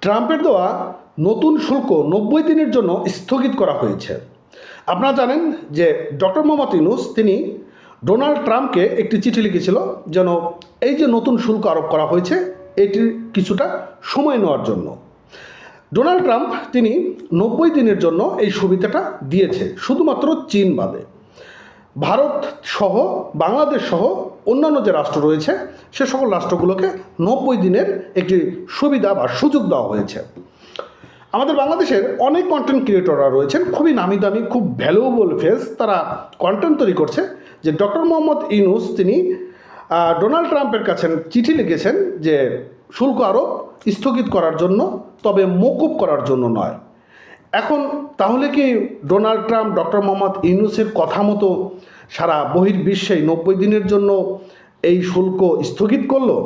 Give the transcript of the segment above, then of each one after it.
ট্রাম্পের দেওয়া নতুন শুল্ক 90 দিনের জন্য স্থগিত করা হয়েছে। আপনারা জানেন যে ডক্টর মোহাম্মদ ইউনূস তিনি ডোনাল্ড ট্রাম্পকে একটি চিঠি লিখেছিল যেন এই যে নতুন শুল্ক আরোপ করা হয়েছে এটির কিছুটা সময় নেওয়ার জন্য। ডোনাল্ড ট্রাম্প তিনি 90 দিনের জন্য এই সুবিধাটা দিয়েছে, শুধুমাত্র চীন বাদে। ভারত সহ বাংলাদেশ সহ অন্যান্য যে রাষ্ট্র রয়েছে সে সকল রাষ্ট্রগুলোকে 90 দিনের একটি সুবিধা বা সুযোগ দেওয়া হয়েছে। আমাদের বাংলাদেশের অনেক কন্টেন্ট ক্রিয়েটররা রয়েছেন, খুবই নামি দামি, খুব ভ্যালুয়েবল ফেস, তারা কন্টেন্ট তৈরি করছে যে ডক্টর মোহাম্মদ ইউনূস তিনি ডোনাল্ড ট্রাম্পের কাছে চিঠি লিখেছেন যে শুল্ক আরোপ স্থগিত করার জন্য, তবে মওকুফ করার জন্য নয়। এখন তাহলে কি ডোনাল্ড ট্রাম্প ডক্টর মোহাম্মদ ইউনূসের কথা মতো সারা বহির্বিশ্বে 90 দিনের জন্য এই শুল্ক স্থগিত করলো?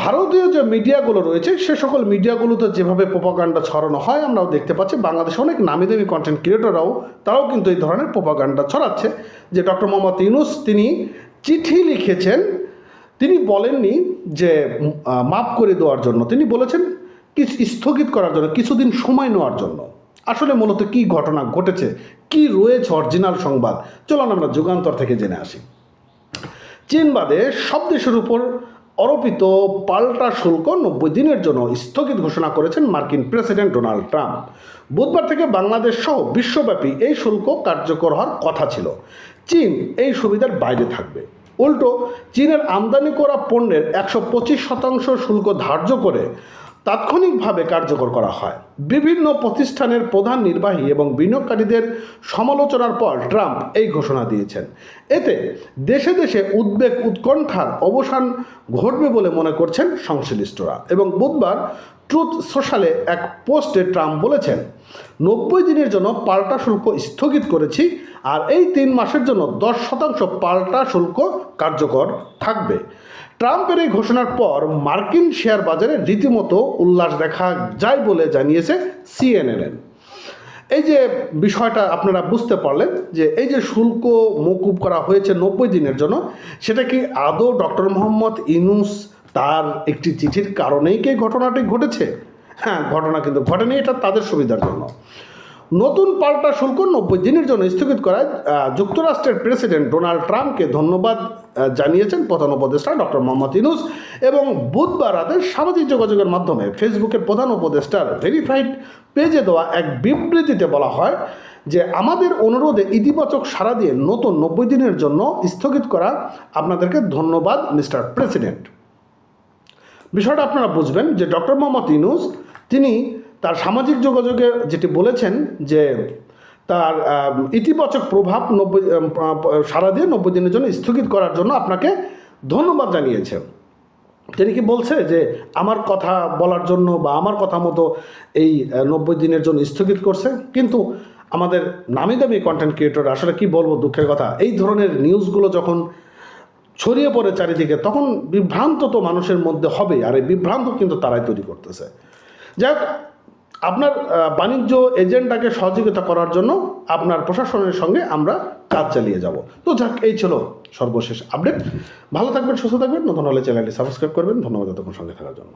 ভারতীয় যে মিডিয়াগুলো রয়েছে সে সকল মিডিয়াগুলোতে যেভাবে প্রোপাগান্ডা ছড়ানো হয় আমরাও দেখতে পাচ্ছি। বাংলাদেশে অনেক নামি দামি কন্টেন্ট ক্রিয়েটররাও তারাও কিন্তু এই ধরনের প্রোপাগান্ডা ছড়াচ্ছে যে ডক্টর মোহাম্মদ ইউনূস তিনি চিঠি লিখেছেন, তিনি বলেননি যে মাফ করে দেওয়ার জন্য, তিনি বলেছেন কিছু স্থগিত করার জন্য, কিছুদিন সময় নেওয়ার জন্য। আসলে মূলত কী ঘটনা ঘটেছে, কি রয়েছে অরিজিনাল সংবাদ, চলুন আমরা যুগান্তর থেকে জেনে আসি। চীন বাদে সব দেশের উপর আরোপিত পাল্টা শুল্ক 90 দিনের জন্য স্থগিত ঘোষণা করেছেন মার্কিন প্রেসিডেন্ট ডোনাল্ড ট্রাম্প। বুধবার থেকে বাংলাদেশ সহ বিশ্বব্যাপী এই শুল্ক কার্যকর হওয়ার কথা ছিল। চীন এই সুবিধার বাইরে থাকবে। উল্টো চীনের আমদানি করা পণ্যের 125% শুল্ক ধার্য করে তাৎক্ষণিকভাবে কার্যকর করা হয়। বিভিন্ন প্রতিষ্ঠানের প্রধান নির্বাহী এবং বিনিয়োগকারীদের সমালোচনার পর ট্রাম্প এই ঘোষণা দিয়েছেন। এতে দেশে দেশে উদ্বেগ উৎকণ্ঠার অবসান ঘটবে বলে মনে করছেন সংশ্লিষ্টরা। এবং বুধবার ট্রুথ সোশ্যালে এক পোস্টে ট্রাম্প বলেছেন, 90 দিনের জন্য পাল্টা শুল্ক স্থগিত করেছি, আর এই 3 মাসের জন্য 10% পাল্টা শুল্ক কার্যকর থাকবে। ট্রাম্পের এই ঘোষণার পর মার্কিন শেয়ার বাজারে রীতিমতো উল্লাস দেখা যায় বলে জানিয়েছে CNN। এই যে বিষয়টা আপনারা বুঝতে পারলেন যে এই যে শুল্ক মওকুফ করা হয়েছে 90 দিনের জন্য, সেটা কি আদৌ ডক্টর মোহাম্মদ ইউনূস তার একটি চিঠির কারণেই কি ঘটনাটি ঘটেছে? হ্যাঁ, ঘটনা কিন্তু ঘটেনি, এটা তাদের সুবিধার জন্য। নতুন পাল্টা শুল্ক 90 দিনের জন্য স্থগিত করায় যুক্তরাষ্ট্রের প্রেসিডেন্ট ডোনাল্ড ট্রাম্পকে ধন্যবাদ জানিয়েছেন প্রধান উপদেষ্টা ডক্টর মোহাম্মদ ইউনূস। এবং বুধবার রাতে সামাজিক যোগাযোগের মাধ্যমে ফেসবুকের প্রধান উপদেষ্টার ভেরিফাইড পেজে দেওয়া এক বিবৃতিতে বলা হয় যে আমাদের অনুরোধে ইতিবাচক সাড়া দিয়ে নতুন 90 দিনের জন্য স্থগিত করা আপনাদেরকে ধন্যবাদ মিস্টার প্রেসিডেন্ট। বিষয়টা আপনারা বুঝবেন যে ডক্টর মোহাম্মদ ইউনূস তিনি তার সামাজিক যোগাযোগে যেটি বলেছেন যে তার ইতিবাচক প্রভাব সারা দিয়ে 90 দিনের জন্য স্থগিত করার জন্য আপনাকে ধন্যবাদ জানিয়েছেন। তিনি কি বলছে যে আমার কথা বলার জন্য বা আমার কথা মতো এই 90 দিনের জন্য স্থগিত করছে? কিন্তু আমাদের নামি দামি কন্টেন্ট ক্রিয়েটর আসলে কি বলবো, দুঃখের কথা, এই ধরনের নিউজগুলো যখন ছড়িয়ে পড়ে চারিদিকে তখন বিভ্রান্ত তো মানুষের মধ্যে হবে, আর এই বিভ্রান্ত কিন্তু তারাই তৈরি করতেছে। যাই হোক, আপনার বাণিজ্য এজেন্ডাকে সহযোগিতা করার জন্য আপনার প্রশাসনের সঙ্গে আমরা কাজ চালিয়ে যাব। তো যাক, এই ছিল সর্বশেষ আপডেট। ভালো থাকবেন, সুস্থ থাকবেন। নতুন হলে চ্যানেলটি সাবস্ক্রাইব করবেন। ধন্যবাদ এতক্ষণ সঙ্গে থাকার জন্য।